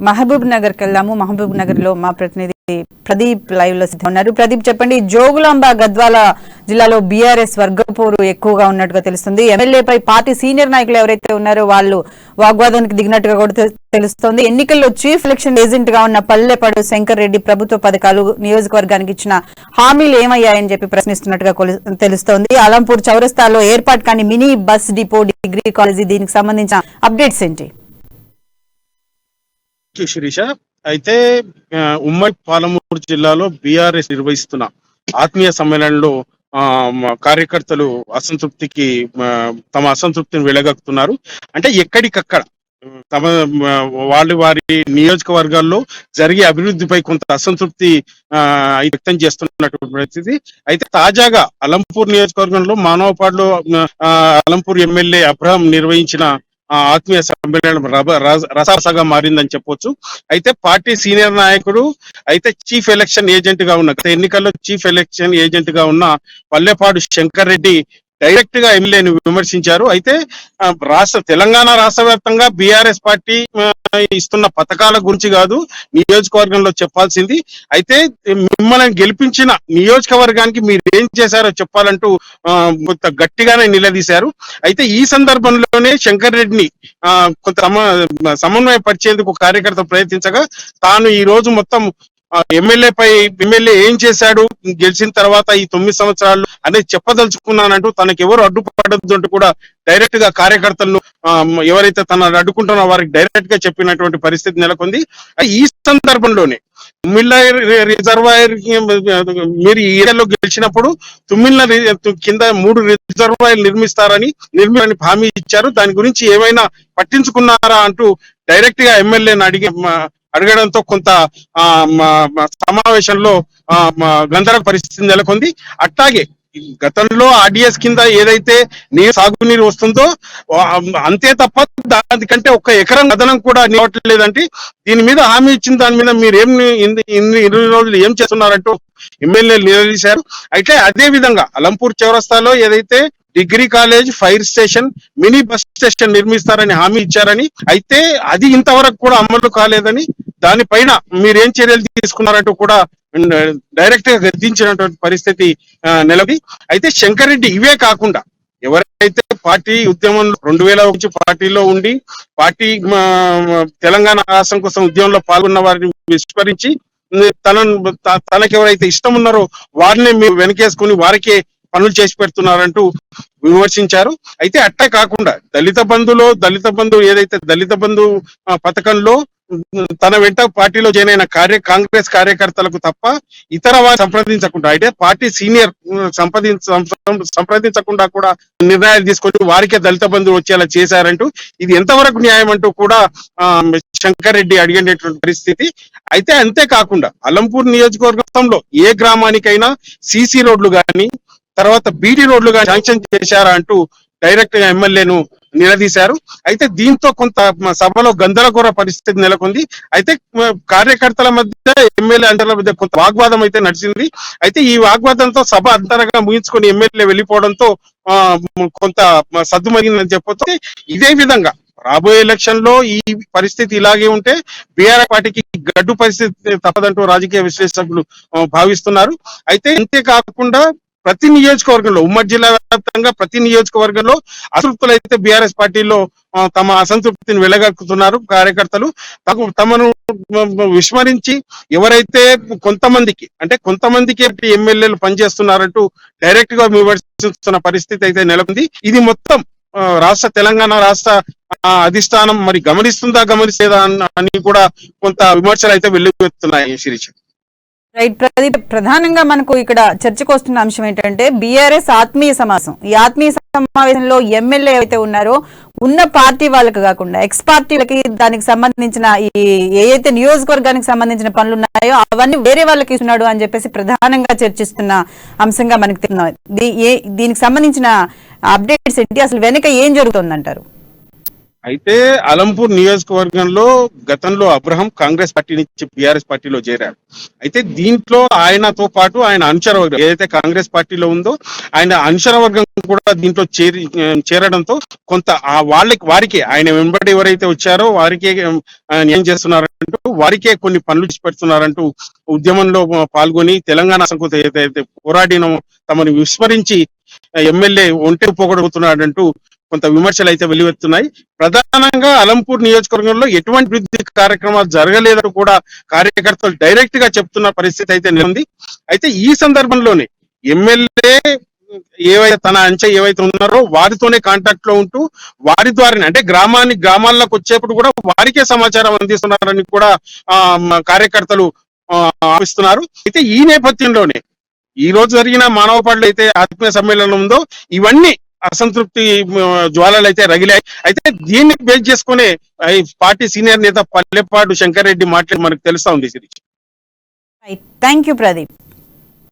మహబూబ్ నగర్ కి వెళ్దాము. మహబూబ్ నగర్ లో మా ప్రతినిధి ప్రదీప్ లైవ్ లో సిద్ధంగా ఉన్నారు. ప్రదీప్, చెప్పండి, జోగులాంబ గద్వాల జిల్లాలో బీఆర్ఎస్ వర్గపోరు ఎక్కువగా ఉన్నట్టుగా తెలుస్తుంది. ఎమ్మెల్యేపై పార్టీ సీనియర్ నాయకులు ఎవరైతే ఉన్నారో వాళ్ళు వాగ్వాదానికి దిగినట్టుగా కూడా తెలుస్తోంది. ఎన్నికల్లో చీఫ్ ఎలక్షన్ ఏజెంట్ గా ఉన్న పల్లెపాడు శంకర్ రెడ్డి ప్రభుత్వ పథకాలు నియోజకవర్గానికి ఇచ్చిన హామీలు ఏమయ్యాయని చెప్పి ప్రశ్నిస్తున్నట్టుగా తెలుస్తోంది. అలంపూర్ చౌరస్తాలో ఏర్పాటు కాని mini bus depot, degree college, దీనికి సంబంధించిన అప్డేట్స్ ఏంటి? శిరీష, అయితే ఉమ్మడి పాలమూరు జిల్లాలో బీఆర్ఎస్ నిర్వహిస్తున్న ఆత్మీయ సమ్మేళనంలో కార్యకర్తలు తమ అసంతృప్తిని వెలగక్కుతున్నారు. అంటే ఎక్కడికక్కడ తమ వారి నియోజకవర్గాల్లో జరిగే అభివృద్ధిపై కొంత అసంతృప్తి వ్యక్తం చేస్తున్నటువంటి పరిస్థితి. అయితే తాజాగా అలంపూర్ నియోజకవర్గంలో మానవపాడులో అలంపూర్ ఎమ్మెల్యే అబ్రహం నిర్వహించిన ఆత్మీయ సమ్మేళనం రసారసగా మారిందని చెప్పొచ్చు. అయితే పార్టీ సీనియర్ నాయకుడు, అయితే చీఫ్ ఎలక్షన్ ఏజెంట్ గా ఉన్న, గత ఎన్నికల్లో చీఫ్ ఎలక్షన్ ఏజెంట్ గా ఉన్న పల్లెపాడు శంకర్ రెడ్డి డైరెక్ట్ గా ఎమ్మెల్యేని విమర్శించారు. అయితే తెలంగాణ రాష్ట్ర వ్యాప్తంగా బీఆర్ఎస్ పార్టీ ఇస్తున్న పథకాల గురించి కాదు నియోజకవర్గంలో చెప్పాల్సింది. అయితే మిమ్మల్ని గెలిపించిన నియోజకవర్గానికి మీరు ఏం చేశారో చెప్పాలంటూ కొంత గట్టిగానే నిలదీశారు. అయితే ఈ సందర్భంలోనే శంకర్ రెడ్డిని కొంత సమన్వయపరిచేందుకు కార్యకర్త ప్రయత్నించగా తాను ఈ రోజు మొత్తం ఎమ్మెల్యే ఏం చేశాడు గెలిచిన తర్వాత ఈ 9 సంవత్సరాలు అనేది చెప్పదలుచుకున్నానంటూ తనకెవరు అడ్డుపడద్దు అంటూ కూడా డైరెక్ట్ గా కార్యకర్తలను ఎవరైతే తన అడ్డుకుంటున్నారో వారికి డైరెక్ట్ గా చెప్పినటువంటి పరిస్థితి నెలకొంది. ఈ సందర్భంలోనే తుమ్మిళ్ళ రిజర్వాయర్ మీరు ఈ ఏరియాలో గెలిచినప్పుడు తుమ్మిళ్ళ కింద 3 రిజర్వాయర్లు నిర్మిస్తారని హామీ ఇచ్చారు. దాని గురించి ఏమైనా పట్టించుకున్నారా అంటూ డైరెక్ట్ గా ఎమ్మెల్యేని అడగడంతో కొంత సమావేశంలో గందరగోళ పరిస్థితి నెలకొంది. అట్లాగే గతంలో ఆర్డిఎస్ కింద ఏదైతే సాగునీరు వస్తుందో అంతే తప్ప దానికంటే 1 ఎకరం అదనం కూడా నిలవట్లేదంటే దీని మీద హామీ ఇచ్చిన దాని మీద మీరు ఇన్ని రోజులు ఏం చేస్తున్నారంటూ ఎమ్మెల్యేలు నిలదీశారు. అయితే అదే విధంగా అలంపూర్ చౌరస్తాలో ఏదైతే degree college, fire station, mini bus station నిర్మిస్తారని హామీ ఇచ్చారని, అయితే అది ఇంతవరకు కూడా అమలు కాలేదని, దానిపైన మీరేం చర్యలు తీసుకున్నారంటూ కూడా డైరెక్ట్ గా గద్దించినటువంటి పరిస్థితి నెలవి. అయితే శంకర్ రెడ్డి ఇవే కాకుండా ఎవరైతే పార్టీ ఉద్యమంలో 2000 నుంచి పార్టీలో ఉండి పార్టీ తెలంగాణ రాష్ట్రం కోసం ఉద్యమంలో పాల్గొన్న వారిని విస్మరించి తనకి ఎవరైతే ఇష్టం ఉన్నారో వారిని మీరు వెనకేసుకుని వారికే పనులు చేసి పెడుతున్నారంటూ విమర్శించారు. అయితే అట్టే కాకుండా దళిత బంధు ఏదైతే దళిత బంధు పథకంలో తన వెంట పార్టీలో జాయిన్ అయిన కాంగ్రెస్ కార్యకర్తలకు తప్ప ఇతర వారు సంప్రదించకుండా, అయితే పార్టీ సీనియర్ సంప్రదించకుండా కూడా నిర్ణయాలు తీసుకొని వారికే దళిత బంధువు వచ్చేలా చేశారంటూ ఇది ఎంతవరకు న్యాయం అంటూ కూడా శంకర్ రెడ్డి అడిగేటువంటి పరిస్థితి. అయితే అంతేకాకుండా అలంపూర్ నియోజకవర్గంలో ఏ గ్రామానికైనా సీసీ రోడ్లు కానీ తర్వాత బీటీ రోడ్లు కానీ శాంక్షన్ చేశారా అంటూ డైరెక్ట్ గా ఎమ్మెల్యేను నిలదీశారు. అయితే దీంతో కొంత సభలో గందరగోళ పరిస్థితి నెలకొంది. అయితే కార్యకర్తల మధ్య ఎమ్మెల్యే అంటల మధ్య కొంత వాగ్వాదం అయితే నడిచింది. అయితే ఈ వాగ్వాదంతో సభ అంతరంగా ముగించుకొని ఎమ్మెల్యే వెళ్ళిపోవడంతో కొంత సద్దుమణిందని చెప్పొచ్చు. ఇదే విధంగా రాబోయే ఎలక్షన్ లో ఈ పరిస్థితి ఇలాగే ఉంటే బీఆర్ఎస్ పార్టీకి గడ్డు పరిస్థితి తప్పదంటూ రాజకీయ విశ్లేషకులు భావిస్తున్నారు. అయితే అంతేకాకుండా ప్రతి నియోజకవర్గంలో, ఉమ్మడి జిల్లా వ్యాప్తంగా ప్రతి నియోజకవర్గంలో అసంతృప్తులు అయితే బీఆర్ఎస్ పార్టీలో తమ అసంతృప్తిని వెలగక్కుతున్నారు. కార్యకర్తలు తమను విస్మరించి ఎవరైతే కొంతమందికి ఎమ్మెల్యేలు పనిచేస్తున్నారంటూ డైరెక్ట్ గా విమర్శిస్తున్న పరిస్థితి అయితే నెలకొంది. ఇది మొత్తం తెలంగాణ రాష్ట్ర అధిష్టానం మరి గమనిస్తేదా అని కూడా కొంత విమర్శలు అయితే వెల్లువెత్తుతున్నాయి. శిరీష, రైట్ ప్రదీప్, ప్రధానంగా మనకు ఇక్కడ చర్చకు వస్తున్న అంశం ఏంటంటే బీఆర్ఎస్ ఆత్మీయ సమావేశం. ఈ ఆత్మీయ సమావేశంలో ఎమ్మెల్యే అయితే ఉన్నారో ఉన్న పార్టీ వాళ్ళకి కాకుండా ఎక్స్ పార్టీలకి దానికి సంబంధించిన ఏదైతే నియోజకవర్గానికి సంబంధించిన పనులు ఉన్నాయో అవన్నీ వేరే వాళ్ళకి ఇస్తున్నాడు అని చెప్పేసి ప్రధానంగా చర్చిస్తున్న అంశంగా మనకి తెలియదు. దీనికి సంబంధించిన అప్డేట్స్ ఏంటి, అసలు వెనక ఏం జరుగుతుందంటారు? అయితే అలంపూర్ నియోజకవర్గంలో గతంలో అబ్రహం కాంగ్రెస్ పార్టీ నుంచి బీఆర్ఎస్ పార్టీలో చేరారు. అయితే దీంట్లో ఆయనతో పాటు ఆయన అనుచర వర్గం ఏదైతే కాంగ్రెస్ పార్టీలో ఉందో ఆయన అనుచర వర్గం కూడా దీంట్లో చేరడంతో కొంత ఆ వారికి ఆయన వెంబడి ఎవరైతే వచ్చారో వారికే న్యాయం చేస్తున్నారంటూ వారికే కొన్ని పనులు చేసి పెడుతున్నారంటూ ఉద్యమంలో పాల్గొని తెలంగాణ సంస్కృతి ఏదైతే పోరాడినో తమను విస్మరించి ఎమ్మెల్యే ఒంటె పోగొడుగుతున్నాడంటూ కొంత విమర్శలు అయితే వెల్లువెత్తున్నాయి. ప్రధానంగా అలంపూర్ నియోజకవర్గంలో ఎటువంటి అభివృద్ధి కార్యక్రమాలు జరగలేదని కూడా కార్యకర్తలు డైరెక్ట్ గా చెప్తున్న పరిస్థితి అయితే ఉంది. అయితే ఈ సందర్భంలోనే ఎమ్మెల్యే ఏవైతే తన అంచె ఏవైతే ఉన్నారో వారితోనే కాంటాక్ట్ లో ఉంటూ వారి ద్వారానే అంటే గ్రామాల్లోకి వచ్చేప్పుడు కూడా వారికే సమాచారం అందిస్తున్నారని కూడా కార్యకర్తలు ఆపిస్తున్నారు. అయితే ఈ నేపథ్యంలోనే ఈ రోజు జరిగిన మానవ పాటలు అయితే ఆత్మీయ సమ్మేళనం ఉందో ఇవన్నీ అసంతృప్తి జ్వాలలు అయితే రగిలాయి. అయితే దీన్ని బేస్ చేసుకునే పార్టీ సీనియర్ నేత పల్లెపాడు శంకర్ రెడ్డి మాట్లాడి మనకు తెలుస్తా ఉంది. Thank you Pradeep.